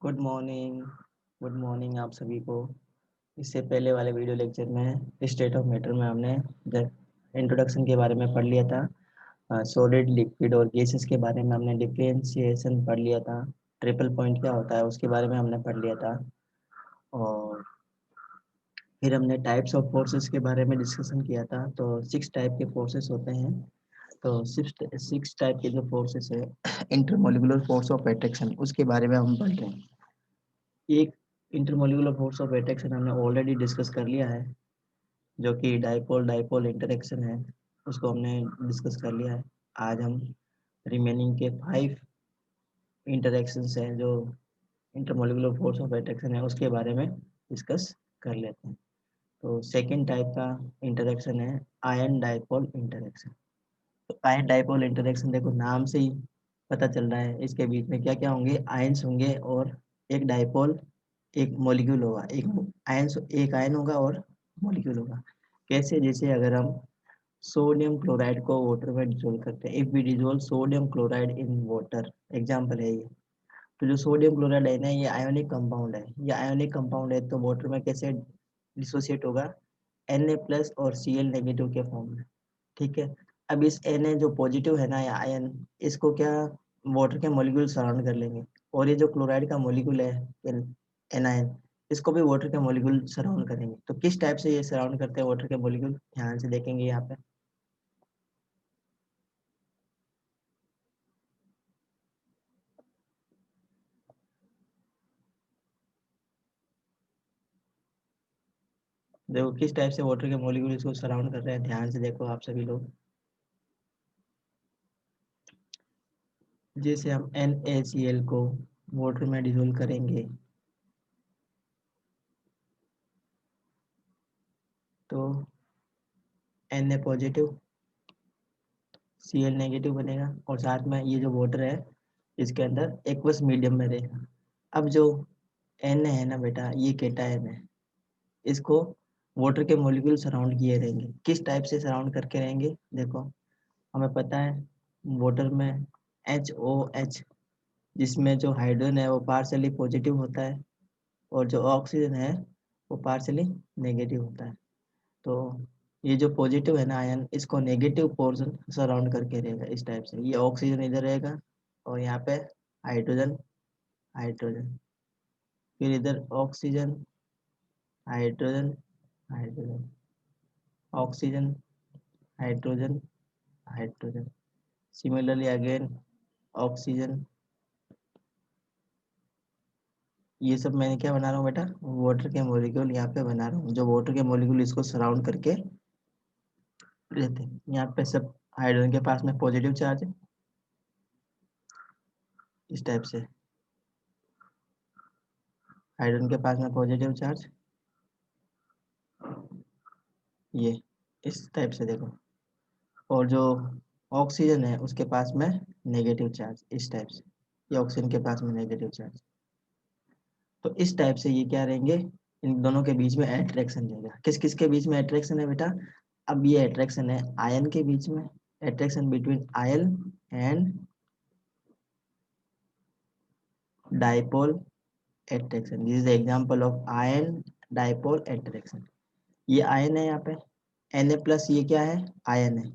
Good morning. Good morning आप सभी को। इससे पहले वाले वीडियो लेक्चर में स्टेट ऑफ मैटर में हमने इंट्रोडक्शन के बारे में पढ़ लिया था। सॉलिड लिक्विड और गैसेस के बारे में हमने डिफरेंशिएशन पढ़ लिया था। ट्रिपल पॉइंट क्या होता है उसके बारे में हमने पढ़ लिया था। और फिर हमने टाइप्स ऑफ फोर्सेस के बारे में डिस्कशन किया था। तो 6 टाइप के फोर्सेस होते हैं। तो सिक्स टाइप के जो फोर्सेस है इंटरमोलिकुलर फोर्स ऑफ अट्रैक्शन उसके बारे में हम पढ़ रहे हैं। एक इंटरमोलिकुलर फोर्स ऑफ अट्रैक्शन हमने ऑलरेडी डिस्कस कर लिया है, जो कि डाइपोल डाइपोल इंटरेक्शन है, उसको हमने डिस्कस कर लिया है। आज हम रिमेनिंग के 5 इंटरेक्शंस हैं जो इंटरमोलिकुलर फोर्स ऑफ अट्रैक्शन है उसके बारे में डिस्कस कर लेते हैं। तो सेकेंड टाइप का इंटरेक्शन है आयन डाइपोल इंटरेक्शन। तो आयन डाइपोल इंटरेक्शन देखो नाम से ही पता चल रहा है, इसके बीच में क्या क्या होंगे, आयन्स होंगे और एक डाइपोल एक मॉलिक्यूल होगा। एक आयन होगा और मॉलिक्यूल होगा। कैसे? जैसे अगर हम सोडियम क्लोराइड को वाटर में डिसोल्व करते हैं, if we dissolve sodium chloride in water, example है ये। तो जो सोडियम क्लोराइड है ना, ये आयोनिक कंपाउंड है। ये आयोनिक कंपाउंड है तो वाटर में कैसे डिसोसिएट होगा? Na+ और Cl नेगेटिव के फॉर्म में। ठीक है। अब इस Na जो पॉजिटिव है ना, या आयन, इसको क्या वाटर के मॉलिक्यूल सराउंड कर लेंगे। और ये जो क्लोराइड का मॉलिक्यूल है एनायन, इसको भी वाटर के मॉलिक्यूल सराउंड करेंगे। तो किस टाइप से ये सराउंड करते हैं वाटर के मॉलिक्यूल, ध्यान से देखेंगे यहाँ पे। देखो किस टाइप से वाटर के मॉलिक्यूल इसको सराउंड कर रहे हैं, ध्यान से देखो आप सभी लोग। जैसे हम NaCl को वाटर में डिसोल्व करेंगे तो Na पॉजिटिव Cl नेगेटिव बनेगा, और साथ में ये जो वाटर है इसके अंदर एक्वस मीडियम में रहेगा। अब जो Na है ना बेटा, ये केटायन है। इसको वाटर के मॉलिक्यूल सराउंड किए रहेंगे। किस टाइप से सराउंड करके रहेंगे? देखो हमें पता है वाटर में HOH, जिसमें जो हाइड्रोजन है वो पार्शियली पॉजिटिव होता है और जो ऑक्सीजन है वो पार्शियली नेगेटिव होता है। तो ये जो पॉजिटिव है ना आयन, इसको नेगेटिव पोर्शन सराउंड करके रहेगा इस टाइप से। ये ऑक्सीजन इधर रहेगा और यहाँ पे हाइड्रोजन हाइड्रोजन, फिर इधर oxygen hydrogen hydrogen, oxygen hydrogen hydrogen, similarly again oxygen. ये सब मैंने क्या बना रहा हूँ बेटा, वाटर के मॉलिक्यूल यहाँ पे बना रहा हूँ, जो वाटर के मॉलिक्यूल इसको सराउंड करके रहते हैं। यहाँ पे सब हाइड्रोजन के पास में पॉजिटिव चार्ज है इस टाइप से, हाइड्रोजन के पास में पॉजिटिव चार्ज ये इस टाइप से देखो। और जो ऑक्सीजन है उसके पास में नेगेटिव चार्ज इस टाइप से, ये ऑक्सीजन के पास में नेगेटिव चार्ज। तो इस टाइप से ये क्या रहेंगे, इन दोनों के बीच में अट्रैक्शन रहेगा। किस किस के बीच में अट्रैक्शन है बेटा? अब ये अट्रैक्शन है आयन के बीच में, attraction between ion and dipole attraction. This is the example of ion dipole attraction. ये आयन है यहाँ पे, Na+, ये क्या है? आयन है।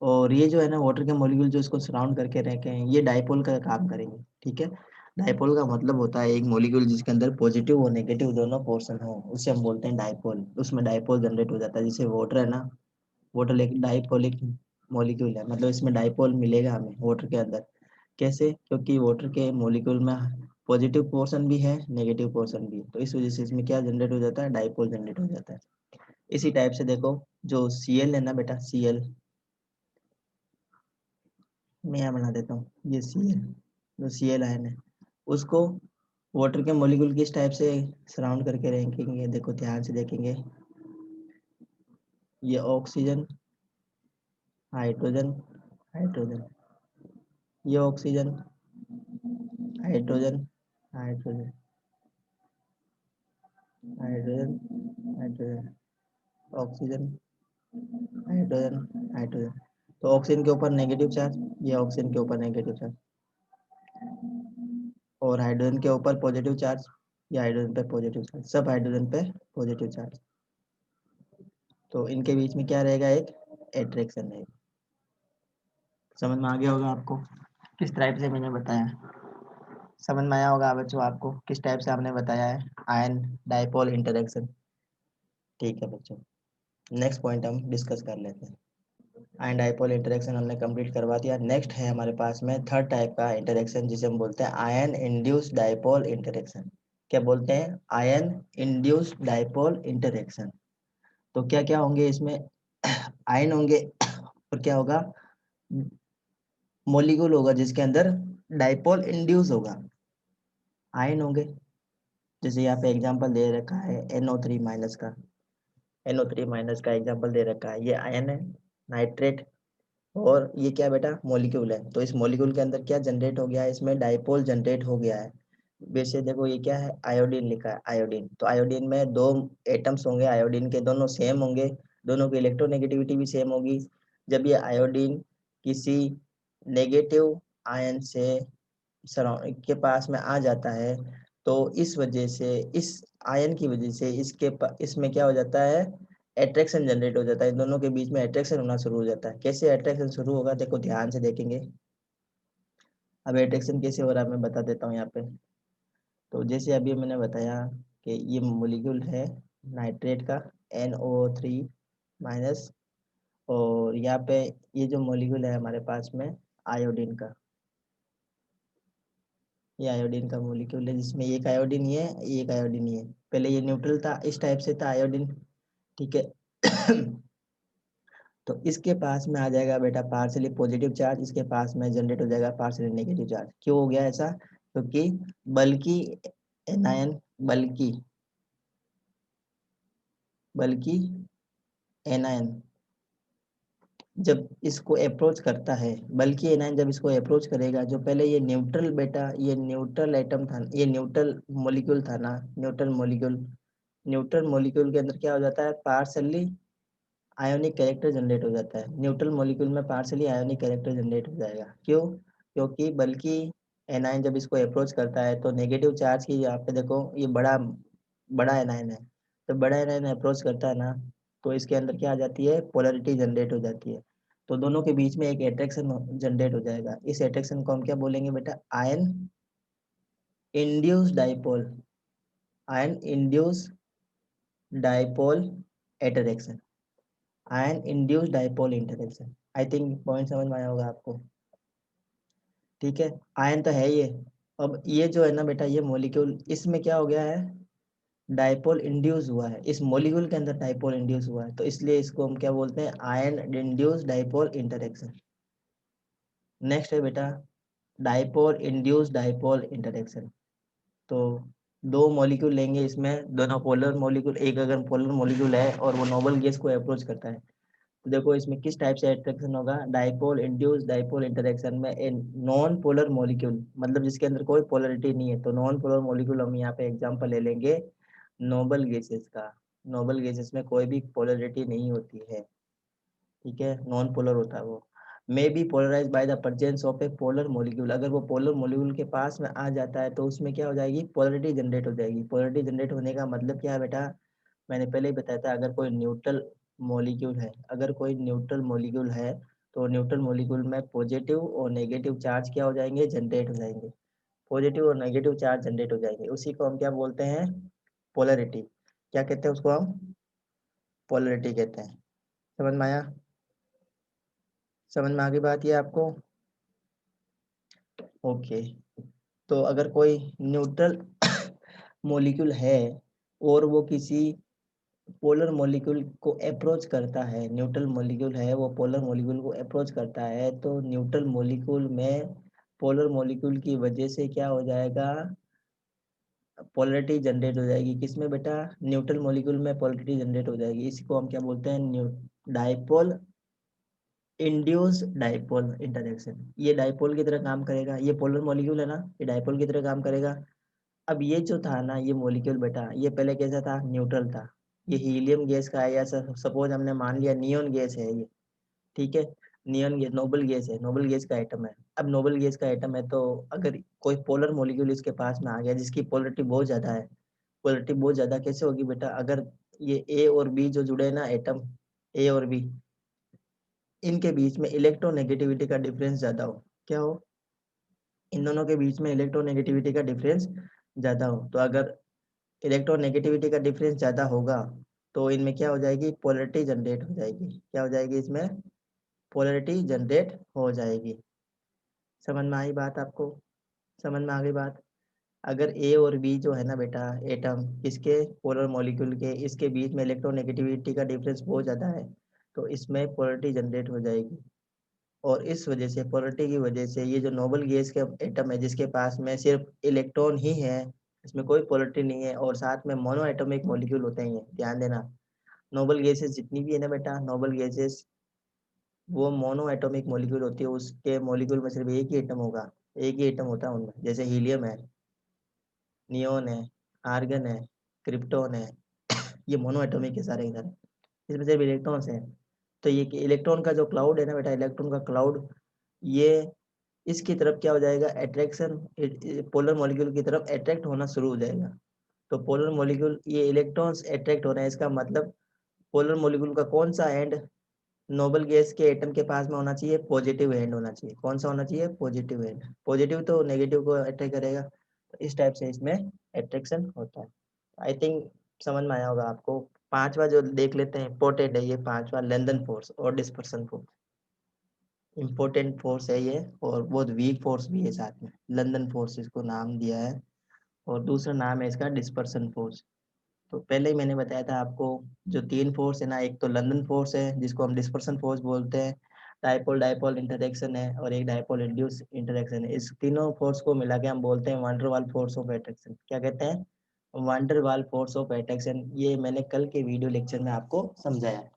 और ये जो है ना वाटर के मॉलिक्यूल जो इसको सराउंड करके रखे हैं, ये डाइपोल का काम करेंगे। ठीक है। डाइपोल का मतलब होता है एक मॉलिक्यूल जिसके अंदर पॉजिटिव और नेगेटिव दोनों पोर्शन हो, उसे हम बोलते हैं डाइपोल। उसमें डाइपोल जनरेट हो जाता है। जैसे वाटर है ना, वाटर एक डाइपोलिक मॉलिक्यूल है, मतलब इसमें डाइपोल मिलेगा हमें वाटर के अंदर। कैसे? क्योंकि वाटर के मॉलिक्यूल में पॉजिटिव पोर्शन भी है, नेगेटिव पोर्शन भी है, तो इस वजह से इसमें क्या जनरेट हो जाता है, डाइपोल जनरेट हो जाता है। इसी टाइप से देखो जो Cl है ना बेटा, Cl मैं यहाँ बना देता हूँ, ये Cl, जो Cl आयन है उसको वाटर के मॉलिक्यूल किस टाइप से सराउंड करके रखेंगे, देखो ध्यान से देखेंगे। ये ऑक्सीजन हाइड्रोजन हाइड्रोजन, ये oxygen hydrogen hydrogen hydrogen hydrogen, oxygen hydrogen hydrogen. तो ऑक्सीजन के ऊपर नेगेटिव चार्ज, ये ऑक्सीजन के ऊपर नेगेटिव चार्ज, और हाइड्रोजन के ऊपर पॉजिटिव चार्ज, या हाइड्रोजन पे पॉजिटिव चार्ज, सब हाइड्रोजन पे पॉजिटिव चार्ज, तो इनके बीच में क्या रहेगा, एक एट्रैक्शन रहेगा। समझ में आ गया होगा आपको किस टाइप से मैंने बताया, समझ में आया होगा बच्चों आपको किस टाइप से आपने बताया है आयन डाइपोल इंटरेक्शन। ठीक है बच्चों, नेक्स्ट पॉइंट हम डिस्कस कर लेते हैं। आयन डाइपोल इंटरेक्शन हमने कंप्लीट करवा दिया। नेक्स्ट है हमारे पास में थर्ड टाइप का इंटरेक्शन जिसे हम बोलते हैं आयन इंड्यूस्ड डाइपोल इंटरेक्शन। क्या बोलते हैं, आयन इंड्यूस्ड डाइपोल इंटरेक्शन। तो क्या क्या होंगे इसमें, आयन होंगे और क्या होगा, मॉलिक्यूल होगा जिसके अंदर डाइपोल इंड्यूस होगा, आयन होंगे। जैसे यहाँ पे एग्जांपल दे रखा है NO3 माइनस का, NO3 माइनस का एग्जांपल दे रखा है, ये आयन है नाइट्रेट, और ये क्या बेटा मॉलिक्यूल है। तो इस मॉलिक्यूल के अंदर क्या जनरेट हो गया है, इसमें डाइपोल जनरेट हो गया है। वैसे देखो ये क्या है, आयोडीन लिखा है, आयोडीन, तो आयोडीन में दो एटम्स होंगे, आयोडीन के दोनों सेम होंगे, दोनों की इलेक्ट्रोनेगेटिविटी भी सेम होगी। जब ये आयोडीन किसी नेगेटिव आयन से सराउंड के पास में आ जाता है, तो इस वजह से, इस आयन की वजह से इसमें क्या हो जाता है, एट्रैक्शन जनरेट हो जाता है, इन दोनों के बीच में एट्रैक्शन होना शुरू हो जाता है। कैसे एट्रैक्शन शुरू होगा, देखो ध्यान से देखेंगे। अब एट्रैक्शन कैसे हो रहा है मैं बता देता हूँ यहाँ पे। तो जैसे अभी मैंने बताया कि ये मोलिक्यूल है नाइट्रेट का NO3 माइनस, और यहाँ पे ये जो मोलिक्यूल है हमारे पास में आयोडीन का, ये आयोडीन का मोलिक्यूल है जिसमें एक आयोडीन ये है, एक आयोडीन ये है। पहले ये न्यूट्रल था, इस टाइप से था आयोडीन, ठीक है। तो इसके पास में आ जाएगा बेटा पार्शियली पॉजिटिव चार्ज, इसके पास में जनरेट हो जाएगा पार्शियली नेगेटिव चार्ज। क्यों हो गया ऐसा, क्योंकि बल्कि एनायन, बल्कि बल्कि एनायन जब इसको अप्रोच करता है, बल्कि एनायन जब इसको अप्रोच करेगा, जो पहले ये न्यूट्रल बेटा, ये न्यूट्रल एटम था, ये न्यूट्रल मॉलिक्यूल था ना, न्यूट्रल मॉलिक्यूल, न्यूट्रल मॉलिक्यूल के अंदर क्या हो जाता है, पार्शियली आयोनिक कैरेक्टर जनरेट हो जाता है। न्यूट्रल मॉलिक्यूल में पार्शियली आयोनिक कैरेक्टर जनरेट हो जाएगा। क्यों, क्योंकि बल्कि एनायन जब इसको अप्रोच करता है तो नेगेटिव चार्ज की, यहाँ पे देखो ये बड़ा बड़ा एनायन है, तो बड़ा एनायन अप्रोच करता है ना, तो इसके अंदर क्या आ जाती है, पोलरिटी जनरेट हो जाती है। तो दोनों के बीच में एक एट्रैक्शन जनरेट हो जाएगा। इस एट्रैक्शन को हम क्या बोलेंगे बेटा, ion induce dipole, ion induce dipole attraction, ion induce dipole interaction. I think point समझ में आया होगा आपको। ठीक है, आयन तो है ये। अब ये जो है ना बेटा, ये मॉलिक्यूल, इसमें क्या हो गया है, डाइपोल इंड्यूस हुआ है, इस मॉलिक्यूल के अंदर डाइपोल इंड्यूस हुआ है, तो इसलिए इसको हम क्या बोलते हैं, ion induce dipole interaction. Next है बेटा डाइपोल इंड्यूस डाइपोल इंटरेक्शन। तो दो मॉलिक्यूल लेंगे, इसमें दोनों पोलर मॉलिक्यूल, एक अगर पोलर मॉलिक्यूल है और वो नोबल गैस को अप्रोच करता है, तो देखो इसमें किस टाइप से अट्रैक्शन होगा, डाइपोल इंड्यूस डाइपोल इंटरेक्शन में ए नॉन पोलर मॉलिक्यूल, मतलब जिसके अंदर कोई पोलरिटी नहीं है, तो नॉन पोलर मॉलिक्यूल हम यहाँ पे एग्जांपल ले लेंगे नोबल गैसेस का। नोबल गैसेस में कोई भी पोलरिटी नहीं होती है, ठीक है, नॉन पोलर होता है वो। May be polarise by the presence of a polar molecule, अगर वो पोलर मॉलिक्यूल के पास में आ जाता है तो उसमें क्या हो जाएगी, पोलरिटी जनरेट हो जाएगी। पोलरिटी जनरेट होने का मतलब क्या है बेटा, मैंने पहले ही बताया था, अगर कोई न्यूट्रल मॉलिक्यूल है, अगर कोई न्यूट्रल मॉलिक्यूल है, तो न्यूट्रल मॉलिक्यूल में पॉजिटिव और नेगेटिव चार्ज क्या हो जाएंगे, जनरेट हो जाएंगे, पॉजिटिव और नेगेटिव चार्ज जनरेट हो जाएंगे। उसी को हम क्या बोलते हैं, पोलरिटी। क्या कहते हैं उसको हम, पोलरिटी कहते हैं। समझ में आया, समझ में आ गई बात ये आपको। ओके, तो अगर कोई न्यूट्रल मॉलिक्यूल है और वो किसी पोलर मॉलिक्यूल को अप्रोच करता है, न्यूट्रल मॉलिक्यूल है वो पोलर मॉलिक्यूल को अप्रोच करता है, तो न्यूट्रल मॉलिक्यूल में पोलर मॉलिक्यूल की वजह से क्या हो जाएगा, पोलरिटी जनरेट हो जाएगी। किसमें बेटा, न्यूट्रल मॉलिक्यूल में पोलरिटी जनरेट हो जाएगी। इसको हम क्या बोलते हैं, डाइपोल इंड्यूस डाइपोल इंटरेक्शन। ये डाइपोल की तरह काम करेगा, ये पोलर मॉलिक्यूल है ना, ये डाइपोल की तरह काम करेगा। अब ये जो था ना, ये मॉलिक्यूल बेटा, ये पहले कैसा था, न्यूट्रल था, ये हीलियम गैस का है, या सपोज हमने मान लिया नियोन गैस है ये, ठीक है, नियोन गैस नोबल गैस है, नोबल गैस का आइटम है। अब नोबल गैस का एटम है, तो अगर कोई पोलर मॉलिक्यूल इसके पास में आ गया जिसकी पोलरिटी बहुत ज्यादा है, पोलरिटी बहुत ज्यादा कैसे होगी बेटा, अगर ये ए और बी जो जुड़े हैं ना एटम, ए और बी, इनके बीच में इलेक्ट्रोनेगेटिविटी का डिफरेंस ज्यादा हो, क्या हो, इन दोनों के बीच में इलेक्ट्रोनेगेटिविटी का डिफरेंस ज्यादा हो, तो अगर इलेक्ट्रोनेगेटिविटी का डिफरेंस ज्यादा होगा तो इनमें क्या हो जाएगी, पोलरिटी जनरेट हो जाएगी, क्या हो जाएगी, इसमें पोलरिटी जनरेट हो जाएगी। समझ में आई बात आपको, समझ में आ गई बात। अगर ए और बी जो है ना बेटा एटम, इसके पोलर मॉलिक्यूल के, इसके बीच में इलेक्ट्रोनेगेटिविटी का डिफरेंस बहुत ज़्यादा है, तो इसमें पोलरिटी जनरेट हो जाएगी। और इस वजह से, पोलरिटी की वजह से, ये जो नोबल गैस के एटम है जिसके पास में सिर्फ इलेक्ट्रॉन ही है, इसमें कोई पोलरिटी नहीं है, और साथ में मोनो एटॉमिक मॉलिक्यूल होते हैं, ये ध्यान देना। नोबल गैसेस जितनी भी है ना बेटा, नोबल गैसेस वो मोनो एटॉमिक मॉलिक्यूल होती है, उसके मॉलिक्यूल में सिर्फ एक ही एटम होगा, एक ही एटम होता है उनमें, जैसे हीलियम है, नियोन है, आर्गन है, क्रिप्टॉन है, ये मोनो एटॉमिक के सारे के सारे, इसमें सिर्फ इलेक्ट्रॉन्स हैं। तो ये इलेक्ट्रॉन का जो क्लाउड है ना बेटा, इलेक्ट्रॉन का क्लाउड, ये इसकी तरफ क्या हो जाएगा, अट्रैक्शन, पोलर मॉलिक्यूल की तरफ अट्रैक्ट होना शुरू हो जाएगा। तो पोलर मॉलिक्यूल, ये इलेक्ट्रॉन्स अट्रैक्ट हो रहे हैं, इसका मतलब पोलर मॉलिक्यूल का कौन सा एंड नोबल गैस के एटम के पास में होना चाहिए, पॉजिटिव एंड होना चाहिए। कौन सा होना चाहिए, पॉजिटिव एंड। पॉजिटिव तो नेगेटिव को अट्रैक्ट करेगा, तो इस टाइप से इसमें अट्रैक्शन होता है। आई थिंक समझ में आया होगा आपको। पांचवा जो देख लेते हैं, इंपॉर्टेंट है ये पांचवा, लंदन फोर्स और डिस्पर्सन फोर्स। इम्पोर्टेंट फोर्स है ये, और बहुत वीक फोर्स भी है साथ में, लंदन फोर्स इसको नाम दिया है, और दूसरा नाम है इसका डिस्पर्सन फोर्स। तो पहले ही मैंने बताया था आपको, जो तीन फोर्स है ना, एक तो लंदन फोर्स है जिसको हम डिस्पर्सन फोर्स बोलते हैं, डाइपोल डाइपोल इंटरेक्शन है, और एक डाइपोल इंड्यूस इंटरेक्शन है। इस तीनों फोर्स को मिला के हम बोलते हैं वंडर वाल फोर्स ऑफ अट्रैक्शन। क्या कहते हैं, वंडर वाल फोर्स ऑफ अट्रैक्शन। ये मैंने कल के वीडियो लेक्चर में आपको समझाया।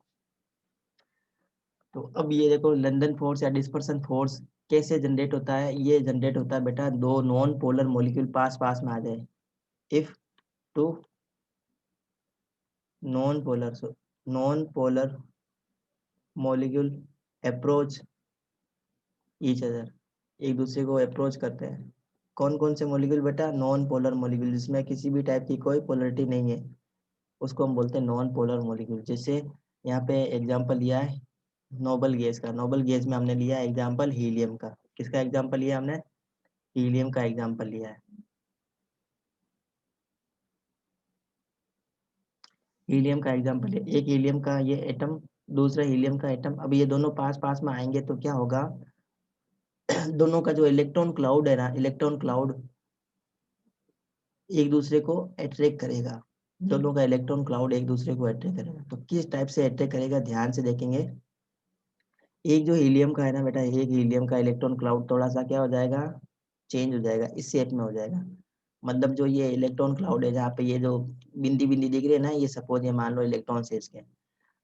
तो अब ये देखो, लंदन फोर्स या डिस्पर्सन फोर्स कैसे जनरेट होता है, ये जनरेट होता है बेटा, दो नॉन पोलर मॉलिक्यूल पास पास में आ जाए, if two non polar molecule approach each other, एक दूसरे को अप्रोच करते हैं। कौन कौन से मॉलिक्यूल बेटा, नॉन पोलर मॉलिक्यूल, जिसमें किसी भी टाइप की कोई पोलरिटी नहीं है, उसको हम बोलते हैं नॉन पोलर मॉलिक्यूल। जैसे यहाँ पे एग्जांपल लिया है नोबल गैस का, नोबल गैस में हमने लिया एग्जांपल हीलियम का। किसका एग्जांपल लिया हमने, हीलियम का एग्जांपल लिया है। हीलियम का एग्जांपल है, एक हीलियम का ये एटम, दूसरा हीलियम का एटम। अब ये दोनों पास पास में आएंगे तो क्या होगा, दोनों का जो इलेक्ट्रॉन क्लाउड है ना, इलेक्ट्रॉन क्लाउड एक दूसरे को अट्रैक्ट करेगा, दोनों का इलेक्ट्रॉन क्लाउड एक दूसरे को अट्रैक्ट करेगा। तो किस टाइप से अट्रैक्ट करेगा, ध्यान से देखेंगे। एक जो हीलियम का है ना बेटा, एक हीलियम का इलेक्ट्रॉन क्लाउड थोड़ा सा क्या हो जाएगा, चेंज हो जाएगा, इस शेप में हो जाएगा। मतलब जो ये इलेक्ट्रॉन क्लाउड है, जहाँ पे ये जो बिंदी बिंदी दिख रही है ना, ये सपोज ये मान लो इलेक्ट्रॉन है इसके।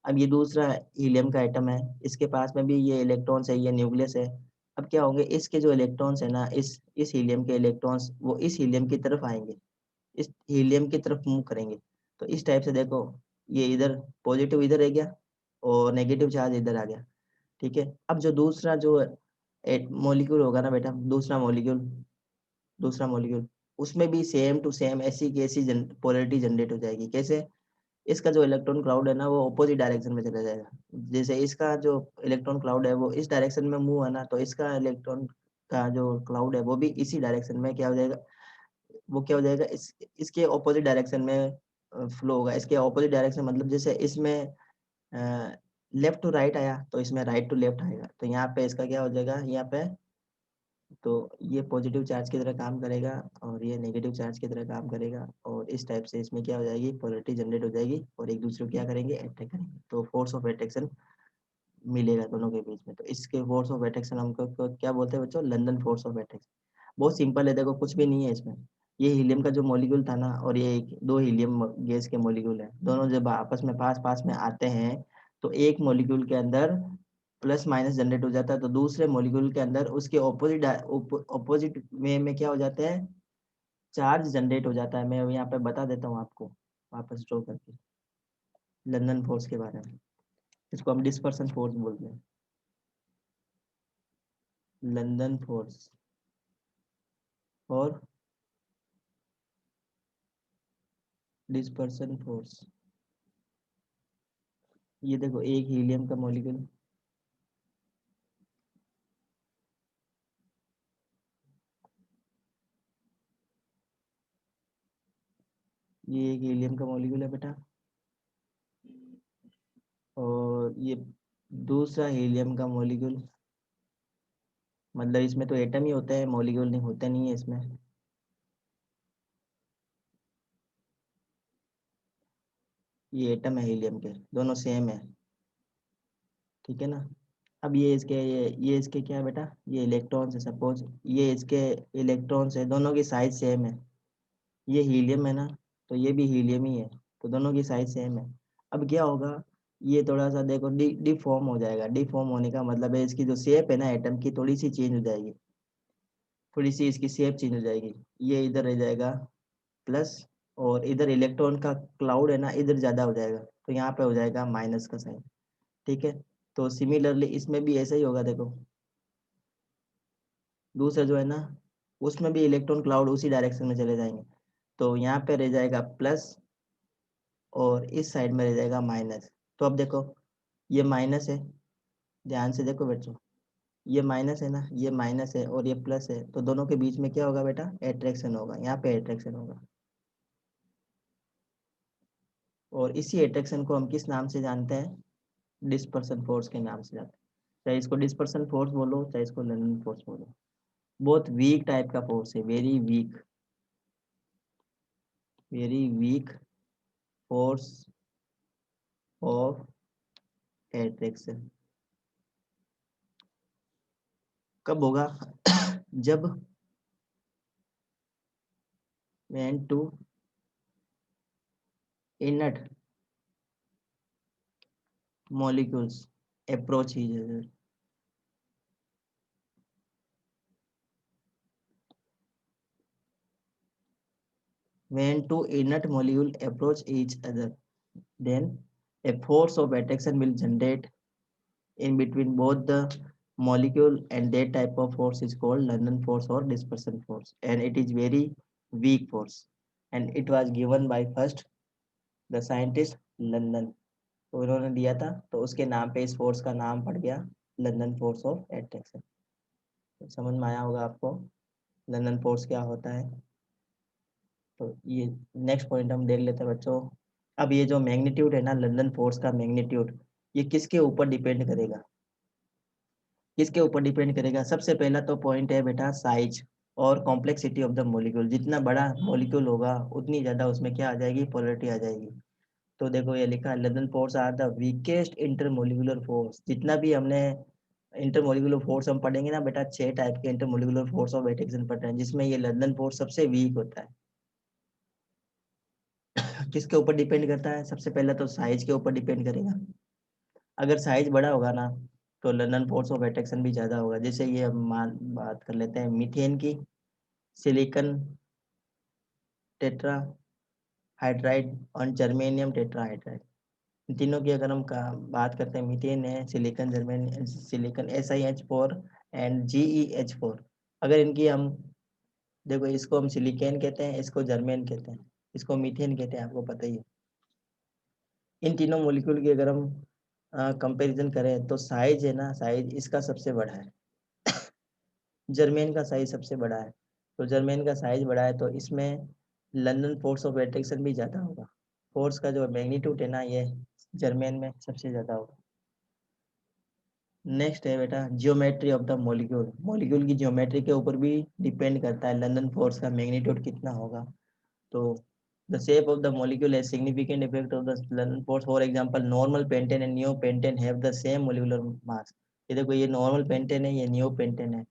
अब ये दूसरा हीलियम का एटम है, इसके पास में भी ये इलेक्ट्रॉन्स है, ये न्यूक्लियस है। अब क्या होंगे, इसके जो इलेक्ट्रॉन्स है ना, इस हीलियम के इलेक्ट्रॉन्स वो इस हीलियम की तरफ आएंगे, इस हीलियम की तरफ मूव करेंगे। तो इस टाइप से देखो, ये इधर पॉजिटिव इधर रह गया, और नेगेटिव चार्ज इधर आ गया। ठीक है, अब जो दूसरा जो मॉलिक्यूल होगा ना बेटा, दूसरा मॉलिक्यूल उसमें भी सेम टू सेम ऐसी की ऐसी पोलरिटी जनरेट हो जाएगी। कैसे, इसका जो इलेक्ट्रॉन क्लाउड है ना, वो ऑपोजिट डायरेक्शन में चला जाएगा। जैसे इसका जो इलेक्ट्रॉन क्लाउड है वो इस डायरेक्शन में मूव है ना, तो इसका इलेक्ट्रॉन का जो क्लाउड है वो भी इसी डायरेक्शन में क्या हो जाएगा, वो क्या हो जाएगा, इसके ऑपोजिट डायरेक्शन में फ्लो होगा। इसके ऑपोजिट डायरेक्शन मतलब जैसे इसमें लेफ्ट टू राइट आया, तो इसमें राइट टू लेफ्ट आएगा। तो यहाँ पे इसका क्या हो जाएगा, यहाँ पे तो ये पॉजिटिव चार्ज की तरह काम करेगा, और ये नेगेटिव चार्ज की तरह काम करेगा, और इस टाइप से इसमें क्या हो जाएगी, पोलरिटी जनरेट हो जाएगी, और एक दूसरे को क्या करेंगे, अट्रैक्ट करेंगे। तो फोर्स ऑफ अट्रैक्शन मिलेगा दोनों के बीच में। तो इसके फोर्स ऑफ अट्रैक्शन हमको क्या बोलते हैं बच्चों, लंदन फोर्स ऑफ अट्रैक्शन। बहुत सिंपल है, देखो कुछ भी नहीं है इसमें। ये हीलियम का जो मॉलिक्यूल था ना, और ये दो हीलियम गैस के मॉलिक्यूल है, दोनों जब आपस में पास पास में आते हैं, तो एक मॉलिक्यूल के अंदर प्लस माइनस जनरेट हो जाता है, तो दूसरे मॉलिक्यूल के अंदर उसके ऑपोजिट वे में क्या हो जाता है, चार्ज जनरेट हो जाता है। मैं यहाँ पे बता देता हूँ आपको वापस ड्रॉ करके, लंदन फोर्स के बारे में, इसको हम डिस्पर्सन फोर्स बोलते हैं। लंदन फोर्स और डिस्पर्सन फोर्स। ये देखो एक हीलियम का मॉलिक्यूल, ये एक हीलियम का मॉलिक्यूल है बेटा, और ये दूसरा हीलियम का मॉलिक्यूल। मतलब इसमें तो एटम ही होता है, मॉलिक्यूल नहीं होता, नहीं है इसमें। ये एटम है हीलियम के, दोनों सेम है, ठीक है ना। अब ये इसके क्या है बेटा, ये इलेक्ट्रॉन्स है सपोज, ये इसके इलेक्ट्रॉन्स है, दोनों की साइज सेम है। ये हीलियम है ना, तो ये भी हीलियम ही है, तो दोनों की साइज सेम है। अब क्या होगा, ये थोड़ा सा देखो डिफॉर्म हो जाएगा। डिफॉर्म होने का मतलब है इसकी जो शेप है ना एटम की, थोड़ी सी चेंज हो जाएगी, थोड़ी सी इसकी शेप चेंज हो जाएगी। ये इधर रह जाएगा प्लस, और इधर इलेक्ट्रॉन का क्लाउड है ना, इधर ज़्यादा हो जाएगा, तो यहाँ पे हो जाएगा माइनस का साइन, ठीक है। तो सिमिलरली इसमें भी ऐसा ही होगा, देखो दूसरा जो है ना, उसमें भी इलेक्ट्रॉन क्लाउड उसी डायरेक्शन में चले जाएंगे, तो यहाँ पे रह जाएगा प्लस, और इस साइड में रह जाएगा माइनस। तो अब देखो ये माइनस है, ध्यान से देखो बच्चों, ये माइनस है ना, ये माइनस है और ये प्लस है, तो दोनों के बीच में क्या होगा बेटा, एट्रैक्शन होगा, यहाँ पे एट्रैक्शन होगा। और इसी अट्रैक्शन को हम किस नाम से जानते हैं, डिस्पर्सन फोर्स के नाम से जानते हैं। चाहे इसको डिस्पर्सन फोर्स बोलो, चाहे इसको लंदन फोर्स बोलो। बहुत वीक टाइप का फोर्स है, very weak, very weak force of attraction. कब होगा जब when two inert molecules approach each other, when two inert molecules approach each other, then a force of attraction will generate in between both the molecule, and that type of force is called London force or dispersion force, and it is very weak force, and it was given by first the scientist London। तो उन्होंने दिया था, तो उसके नाम पे इस force का नाम पड़ गया लंदन फोर्स ऑफ एट्रैक्शन। तो समझ में आया होगा आपको लंदन फोर्स क्या होता है। तो ये नेक्स्ट पॉइंट हम देख लेते हैं बच्चों। अब ये जो मैग्नीट्यूड है ना, लंदन फोर्स का मैग्नीट्यूड, ये किसके ऊपर डिपेंड करेगा, किसके ऊपर डिपेंड करेगा। सबसे पहला तो पॉइंट है बेटा साइज और कॉम्प्लेक्सिटी ऑफ द मॉलिक्यूल। जितना बड़ा मॉलिक्यूल होगा उतनी ज्यादा उसमें क्या आ जाएगी, पोलरिटी आ जाएगी। तो देखो ये लिखा है London force are the weakest intermolecular force. जितना भी हमने इंटरमोलिकुलर फोर्स हम पढ़ेंगे ना बेटा, 6 टाइप के इंटरमोलिकुलर फोर्स ऑफ एट्रैक्शन पढ़ रहे हैं, जिसमें ये लंदन फोर्स सबसे वीक होता है। किसके ऊपर डिपेंड करता है, सबसे पहले तो साइज के ऊपर डिपेंड करेगा। अगर साइज बड़ा होगा ना, तो लंदन फोर्स ऑफ अट्रैक्शन भी ज्यादा होगा। जैसे ये हम मान बात कर लेते हैं मीथेन की, सिलिकॉन टेट्रा हाइड्राइड और जर्मेनियम टेट्राहाइड्राइड। इन तीनों की अगर हम बात करते हैं, मीथेन है, silicon germanium, silicon SiH4 and GeH4। अगर इनकी हम देखो, इसको हम सिलिकॉन कहते हैं, इसको जर्मेन कहते हैं, इसको मीथेन कहते हैं, आपको पता ही है। इन तीनों मॉलिक्यूल की अगर हम कंपैरिजन करें, तो साइज है ना, साइज इसका सबसे बड़ा है, जर्मेन का साइज सबसे बड़ा है। तो जर्मेन का साइज बड़ा है, तो इसमें लंदन फोर्स ऑफ एट्रैक्शन भी ज़्यादा होगा। फोर्स का जो मैग्नीट्यूड है ना, ये जर्मेन में सबसे ज़्यादा होगा। नेक्स्ट है बेटा geometry of the molecule. Molecule की जियोमेट्री के ऊपर भी डिपेंड करता है लंदन फोर्स का मैग्नीट्यूड कितना होगा। तो the shape of the molecule has significant effect of the London force. For example, normal pentane and neopentane have the same molecular mass। ये देखो, ये नॉर्मल पेंटेन है, ये नियोपेंटेन है।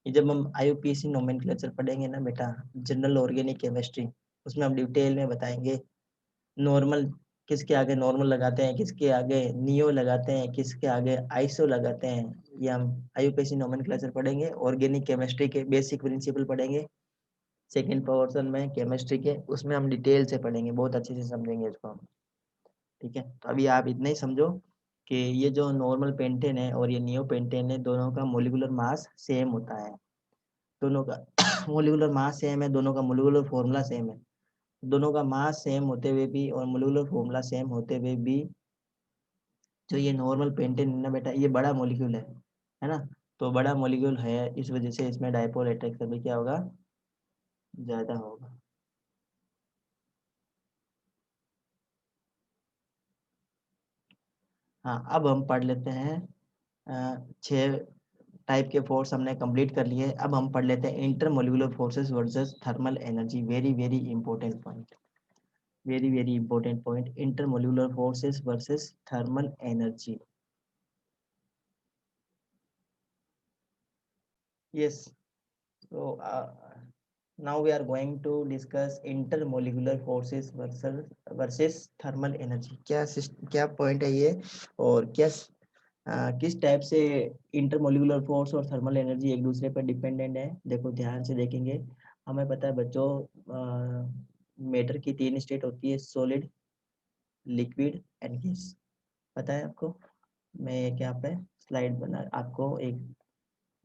ये जब हम IUPAC नोमेनक्लेचर पढ़ेंगे ना बेटा, जनरल ऑर्गेनिक केमिस्ट्री, उसमें हम डिटेल में बताएंगे नॉर्मल किसके आगे नॉर्मल लगाते हैं, किसके आगे नियो लगाते हैं, किसके आगे आइसो लगाते हैं। ये हम IUPAC नोमेनक्लेचर पढ़ेंगे, ऑर्गेनिक केमिस्ट्री के बेसिक प्रिंसिपल पढ़ेंगे सेकेंड पोर्शन में केमिस्ट्री के, उसमें हम डिटेल से पढ़ेंगे, बहुत अच्छे से समझेंगे इसको हम। ठीक है, तो अभी आप इतना ही समझो। कि ये जो नॉर्मल पेंटेन है और ये नियो पेंटेन है, दोनों का मोलिकुलर मास सेम होता है। दोनों का मोलिकुलर मास सेम है, दोनों का मोलिकुलर फॉर्मूला सेम है। दोनों का मास सेम होते हुए भी और मोलिकुलर फॉर्मूला सेम होते हुए भी जो ये नॉर्मल पेंटेन है ना बेटा, ये बड़ा मॉलिक्यूल है ना। तो बड़ा मॉलिक्यूल है, इस वजह से इसमें डायपोल अट्रैक्शन भी क्या होगा, ज्यादा होगा। हाँ, अब हम पढ़ लेते हैं 6 टाइप के फोर्स हमने कंप्लीट कर लिए। अब हम पढ़ लेते हैं intermolecular forces versus thermal energy. Very very important point, very very important point, intermolecular forces versus thermal energy. Yes, so now we are going to discuss intermolecular forces versus thermal energy। क्या point है ये, और क्या किस type से intermolecular force और thermal energy एक दूसरे पर डिपेंडेंट है। देखो ध्यान से देखेंगे। हमें पता है बच्चों, मैटर की 3 स्टेट होती है, सॉलिड, लिक्विड एंड गैस। पता है आपको। मैं एक यहाँ पे स्लाइड बना आपको एक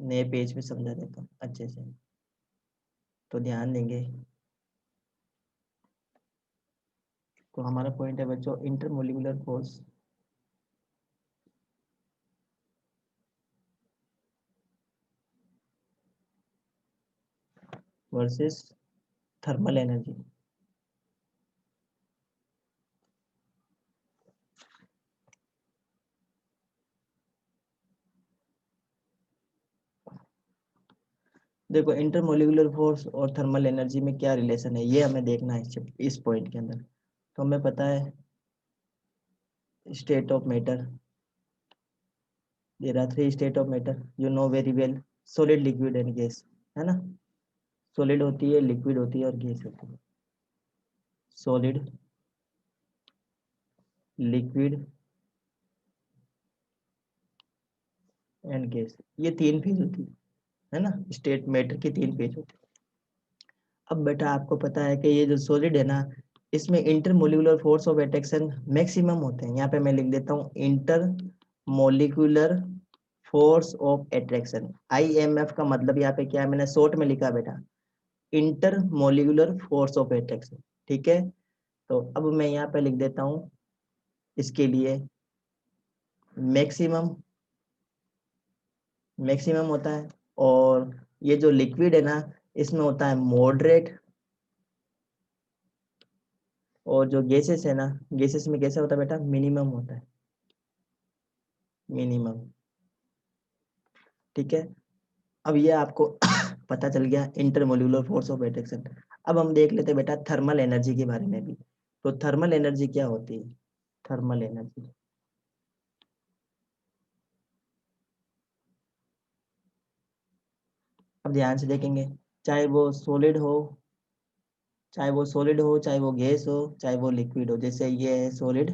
नए पेज पे समझा देता हूँ अच्छे से, तो ध्यान देंगे। तो हमारा पॉइंट है बच्चों, intermolecular force versus thermal energy. देखो इंटरमोलिकुलर फोर्स और थर्मल एनर्जी में क्या रिलेशन है, ये हमें देखना है इस पॉइंट के अंदर। तो हमें पता है state of matter, there are 3 state of matter, you know very well, solid, liquid and gas, है ना। सॉलिड होती है, लिक्विड होती है और गैस होती है। सॉलिड, लिक्विड एंड गैस, ये 3 फेज होती है ना। स्टेट मैटर की 3 फेज होती है। अब बेटा आपको पता है कि ये जो सॉलिड है ना, इसमें intermolecular force of attraction maximum होते हैं। यहाँ पे मैं लिख देता हूँ inter molecular force of attraction, IMF का मतलब यहाँ पे क्या है, मैंने शॉर्ट में लिखा बेटा, inter molecular force of attraction. ठीक है, तो अब मैं यहाँ पे लिख देता हूँ इसके लिए मैक्सिमम, मैक्सिमम होता है। और ये जो लिक्विड है ना, इसमें होता है मॉडरेट। और जो गैसेस है ना, गैसेस में कैसा होता है बेटा, मिनिमम होता है, मिनिमम। ठीक है, अब ये आपको पता चल गया इंटरमोल्यूलर फोर्स ऑफ अट्रैक्शन। अब हम देख लेते हैं बेटा थर्मल एनर्जी के बारे में भी। तो थर्मल एनर्जी क्या होती है, थर्मल एनर्जी, अब ध्यान से देखेंगे। चाहे वो सॉलिड हो, चाहे वो सॉलिड हो, चाहे वो गैस हो, चाहे वो लिक्विड हो। जैसे ये है सॉलिड,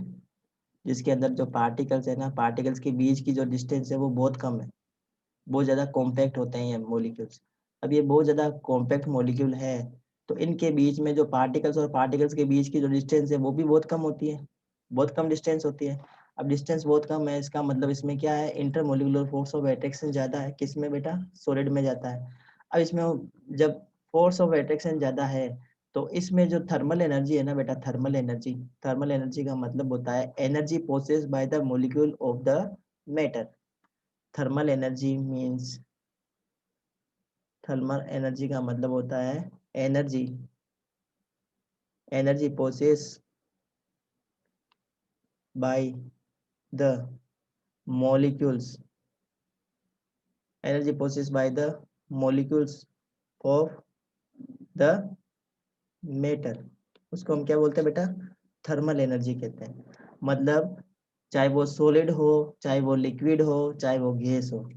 जिसके अंदर जो पार्टिकल्स है ना, पार्टिकल्स के बीच की जो डिस्टेंस है वो बहुत कम है, बहुत ज़्यादा कॉम्पैक्ट होते हैं ये मॉलिक्यूल्स। अब ये बहुत ज़्यादा कॉम्पैक्ट मॉलिक्यूल है, तो इनके बीच में जो पार्टिकल्स और पार्टिकल्स के बीच की जो डिस्टेंस है वो भी बहुत कम होती है, बहुत कम डिस्टेंस होती है। अब डिस्टेंस बहुत कम है, इसका मतलब इसमें क्या है, इंटरमोलिकुलर फोर्स ऑफ अट्रैक्शन ज़्यादा है। किसमें बेटा, सॉलिड में जाता है। अब इसमें जब फोर्स ऑफ अट्रैक्शन ज़्यादा है, तो इसमें जो थर्मल एनर्जी है ना बेटा, थर्मल एनर्जी, थर्मल एनर्जी का मतलब होता है energy process by the molecule of the matter. Thermal energy means, thermal energy का मतलब होता है energy, energy process by the molecules, energy process by the molecules of the matter, उसको हम क्या बोलते हैं बेटा, थर्मल एनर्जी कहते हैं। मतलब चाहे वो सॉलिड हो, चाहे वो लिक्विड हो, चाहे वो गैस हो,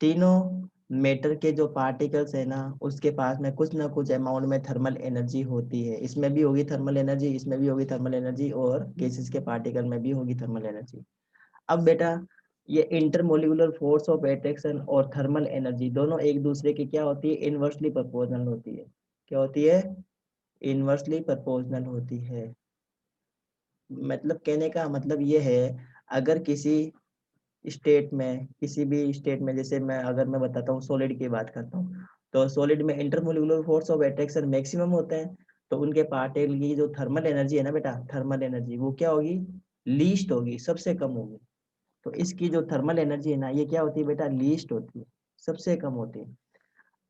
तीनों मैटर के जो पार्टिकल्स है ना, उसके पास में कुछ ना कुछ अमाउंट में थर्मल एनर्जी होती है। इसमें भी होगी थर्मल एनर्जी, इसमें भी होगी थर्मल एनर्जी, और गैसेस के पार्टिकल में भी होगी थर्मल एनर्जी। अब बेटा ये इंटरमोलिकुलर फोर्स ऑफ अट्रैक्शन और थर्मल एनर्जी दोनों एक दूसरे की क्या होती है, इनवर्सली प्रोपोर्शनल होती है। क्या होती है, इनवर्सली प्रोपोर्शनल होती है। मतलब कहने का मतलब ये है, अगर किसी स्टेट में, किसी भी स्टेट में, जैसे मैं बताता हूँ सॉलिड की बात करता हूँ, तो सॉलिड में intermolecular force of attraction maximum होते हैं, तो उनके पार्टिकल की जो थर्मल एनर्जी है ना बेटा, थर्मल एनर्जी वो क्या होगी, लीस्ट होगी, सबसे कम होगी। तो इसकी जो थर्मल एनर्जी है ना, ये क्या होती है बेटा, लीस्ट होती है, सबसे कम होती है।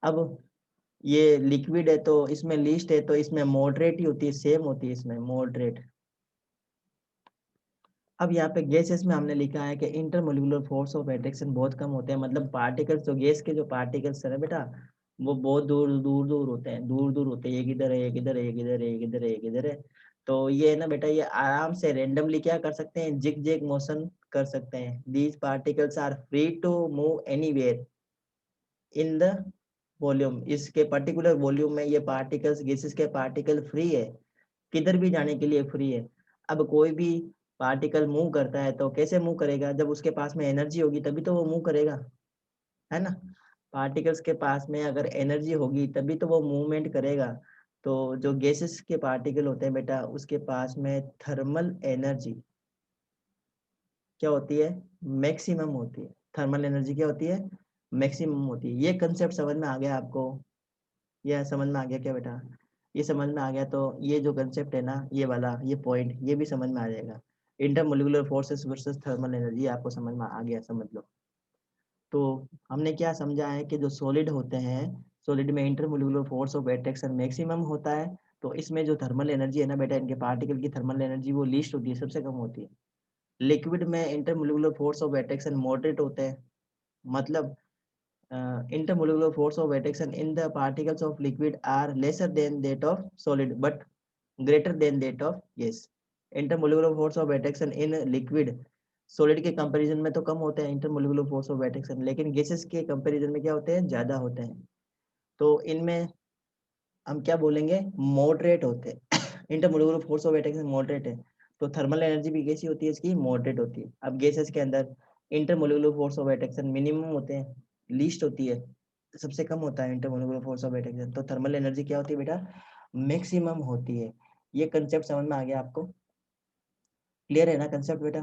अब ये लिक्विड है तो इसमें लीस्ट है, तो इसमें मॉडरेट ही होती है, सेम होती है इसमें मॉडरेट। अब यहाँ पे गैसेस में हमने लिखा है कि इंटरमोलिकुलर फोर्स ऑफ अट्रैक्शन बहुत कम होते हैं, मतलब पार्टिकल्स, जो गैस के जो पार्टिकल्स है ना बेटा, वो बहुत दूर दूर दूर होते हैं, दूर दूर होते हैं, एक इधर है, एक इधर है, एक इधर है, एक इधर है, एक इधर है। तो ये है ना बेटा, ये आराम से रेंडमली क्या कर सकते हैं, जिग जैग मोशन कर सकते हैं। These particles are free to move anywhere in the volume, इसके पर्टिकुलर वॉल्यूम में ये पार्टिकल्स, गैसेस के पार्टिकल फ्री है, किधर भी जाने के लिए फ्री है। अब कोई भी पार्टिकल मूव करता है तो कैसे मूव करेगा, जब उसके पास में एनर्जी होगी तभी तो वो मूव करेगा, है ना। पार्टिकल्स के पास में अगर एनर्जी होगी तभी तो वो मूवमेंट करेगा। तो जो गैसेस के पार्टिकल होते हैं बेटा, उसके पास में थर्मल एनर्जी क्या होती है, मैक्सिमम होती है। थर्मल एनर्जी क्या होती है, मैक्सिमम होती है। ये कंसेप्ट समझ में आ गया आपको, ये समझ में आ गया क्या बेटा, ये समझ में आ गया तो ये जो कंसेप्ट है ना, ये वाला, ये पॉइंट, ये भी समझ में आ जाएगा। Intermolecular forces versus thermal energy आपको समझ में आ गया, समझ लो। तो हमने क्या समझा है कि जो सॉलिड होते हैं, सॉलिड में intermolecular force of attraction maximum होता है, तो इसमें जो थर्मल एनर्जी है ना बेटा, इनके पार्टिकल की थर्मल एनर्जी वो लीस्ट होती है, सबसे कम होती है। लिक्विड में intermolecular force of attraction moderate होते हैं, मतलब intermolecular force of attraction in the particles of liquid are lesser than that of solid but greater than that of gas. Intermolecular force of attraction in liquid solid के comparison में तो कम होते हैं intermolecular force of attraction, लेकिन gases के comparison में क्या होते हैं, ज्यादा होते हैं। तो इनमें हम क्या बोलेंगे, मॉडरेट होते हैं। Intermolecular force of attraction moderate है, तो थर्मल एनर्जी भी कैसी होती है इसकी, मॉडरेट होती है। अब गैसेस के अंदर intermolecular force of attraction minimum होते हैं, लीस्ट होती है, सबसे कम होता है इंटरमोलिकुलर फोर्स ऑफ अट्रैक्शन। तो थर्मल एनर्जी क्या होती है बेटा, मैक्सिमम होती है। ये कंसेप्ट समझ में आ गया आपको, क्लियर है ना कंसेप्ट बेटा।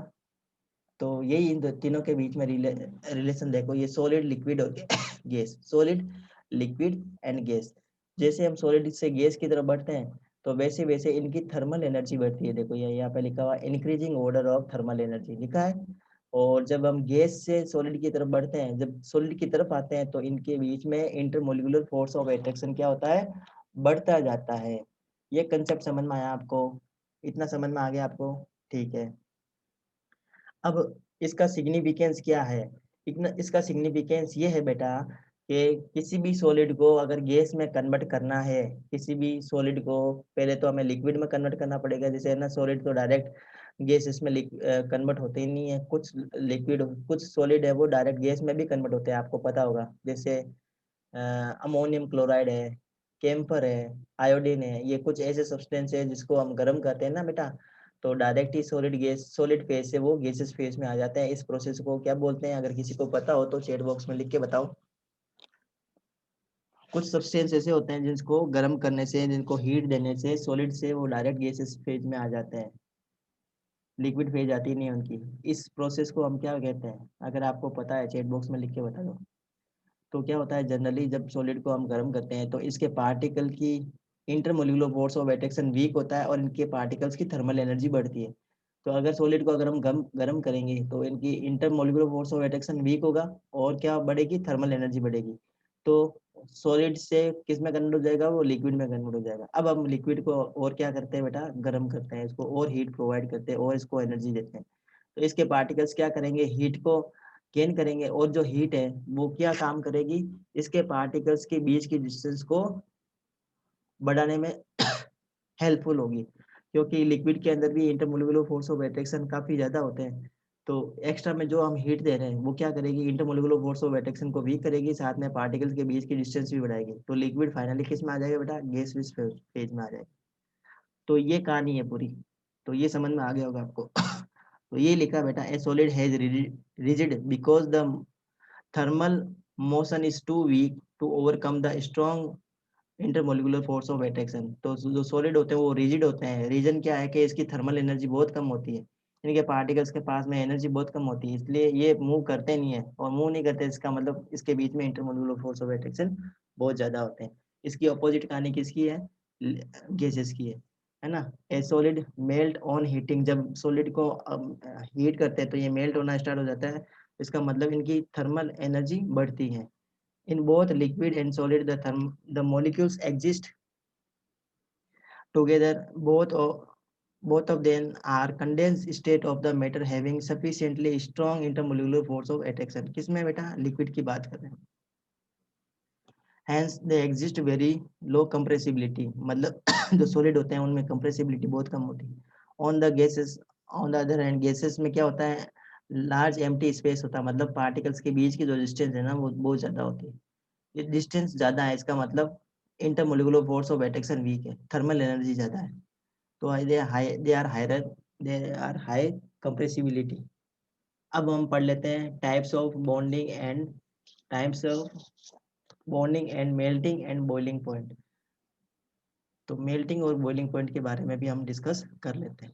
तो यही इन तीनों के बीच में रिलेशन देखो, ये सॉलिड लिक्विड और gas, solid liquid and gas. जैसे हम सॉलिड से गैस की तरफ बढ़ते हैं तो वैसे वैसे इनकी थर्मल एनर्जी बढ़ती है। देखो ये यहाँ पे लिखा हुआ increasing order of thermal energy लिखा है। और जब हम गैस से सॉलिड की तरफ बढ़ते हैं, जब सॉलिड की तरफ आते हैं, तो इनके बीच में इंटरमोलिकुलर फोर्स ऑफ अट्रैक्शन क्या होता है, बढ़ता जाता है। ये कंसेप्ट समझ में आया आपको, इतना समझ में आ गया आपको, ठीक है। अब इसका सिग्निफिकेंस क्या है, इसका सिग्निफिकेंस ये है बेटा कि किसी भी सॉलिड को अगर गैस में कन्वर्ट करना है, किसी भी सॉलिड को पहले तो हमें लिक्विड में कन्वर्ट करना पड़ेगा। जैसे है ना, सॉलिड तो डायरेक्ट गैस इसमें कन्वर्ट होते ही नहीं है, कुछ लिक्विड, कुछ सॉलिड है वो डायरेक्ट गैस में भी कन्वर्ट होते हैं, आपको पता होगा। जैसे अमोनियम क्लोराइड है, कैम्फर है, आयोडीन है, ये कुछ ऐसे सब्सटेंस है जिसको हम गर्म करते हैं ना बेटा, तो डायरेक्ट ही सॉलिड गैस, सॉलिड फेज से वो गैसेस फेज में आ जाते हैं। इस प्रोसेस को क्या बोलते हैं, अगर किसी को पता हो तो चैट बॉक्स में लिख के बताओ। कुछ सब्सटेंस ऐसे होते हैं जिसको गर्म करने से, जिनको हीट देने से सॉलिड से वो डायरेक्ट गैसेस फेज में आ जाते हैं, लिक्विड फेज आती नहीं है उनकी। इस प्रोसेस को हम क्या कहते हैं, अगर आपको पता है चैट बॉक्स में लिख के बता दो। तो क्या होता है, जनरली जब सॉलिड को हम गर्म करते हैं तो इसके पार्टिकल की intermolecular force of attraction weak होता है और इनके पार्टिकल्स की थर्मल एनर्जी बढ़ती है। तो अगर सॉलिड को अगर हम गर्म करेंगे तो इनकी intermolecular force of attraction weak होगा और क्या बढ़ेगी, थर्मल एनर्जी बढ़ेगी। तो सॉलिड से किस में कन्वर्ट हो जाएगा, वो लिक्विड में कन्वर्ट हो जाएगा। अब हम लिक्विड को और क्या करते हैं बेटा, गर्म करते हैं इसको, और हीट प्रोवाइड करते हैं और इसको एनर्जी देते हैं। तो इसके पार्टिकल्स क्या करेंगे, हीट को गेन करेंगे, और जो हीट है वो क्या काम करेगी, इसके पार्टिकल्स के बीच की डिस्टेंस को बढ़ाने में हेल्पफुल होगी, क्योंकि लिक्विड के अंदर भी इंटरमोलिकुलर फोर्स ऑफ अट्रैक्शन काफी ज्यादा होते हैं। तो एक्स्ट्रा में जो हम हीट दे रहे हैं वो क्या करेगी, इंटरमोलिकुलर फोर्स ऑफ अट्रैक्शन को वीक करेगी, साथ में पार्टिकल्स के बीच की डिस्टेंस भी बढ़ाएगी। तो लिक्विड फाइनली किस में आ जाएगा बेटा, गैस फेज में आ जाएगा। तो ये कहानी है पूरी, तो ये समझ में आ गया होगा आपको। तो ये लिखा बेटा, ए solid has rigid because the thermal motion is too weak to overcome the strong intermolecular force of attraction. तो जो सॉलिड होते हैं वो रिजिड होते हैं, रीजन क्या है कि इसकी थर्मल एनर्जी बहुत कम होती है, इनके पार्टिकल्स के पास में एनर्जी बहुत कम होती है, इसलिए ये मूव करते नहीं है, और मूव नहीं करते इसका मतलब इसके बीच में इंटरमोलिकुलर फोर्स ऑफ अट्रैक्शन बहुत ज्यादा होते हैं। इसकी अपोजिट कहानी किसकी है? गैसेस की है ना। ए सॉलिड मेल्ट ऑन हीटिंग, जब सॉलिड को हीट करते हैं तो ये मेल्ट होना स्टार्ट हो जाता है, इसका मतलब इनकी थर्मल एनर्जी बढ़ती है। In both liquid and solid the molecules exist together. Both of them are condensed state of the matter having sufficiently strong intermolecular force of attraction. किसमें बेटा? लिक्विड की बात कर रहे हैं। Hence they exist very low compressibility, मतलब जो solid होते हैं उनमें कंप्रेसिबिलिटी बहुत कम होती है। On the gases, on the other hand gases में क्या होता है? लार्ज एम्प्टी स्पेस होता है, मतलब पार्टिकल्स के बीच की जो डिस्टेंस है ना वो बहुत ज्यादा होती है। ये डिस्टेंस ज्यादा है, इसका मतलब intermolecular force of attraction weak है, थर्मल एनर्जी ज्यादा है, तो दे आर हाई कंप्रेसिबिलिटी। अब हम पढ़ लेते हैं types of bonding and melting and boiling point. तो मेल्टिंग और बॉइलिंग पॉइंट के बारे में भी हम डिस्कस कर लेते हैं।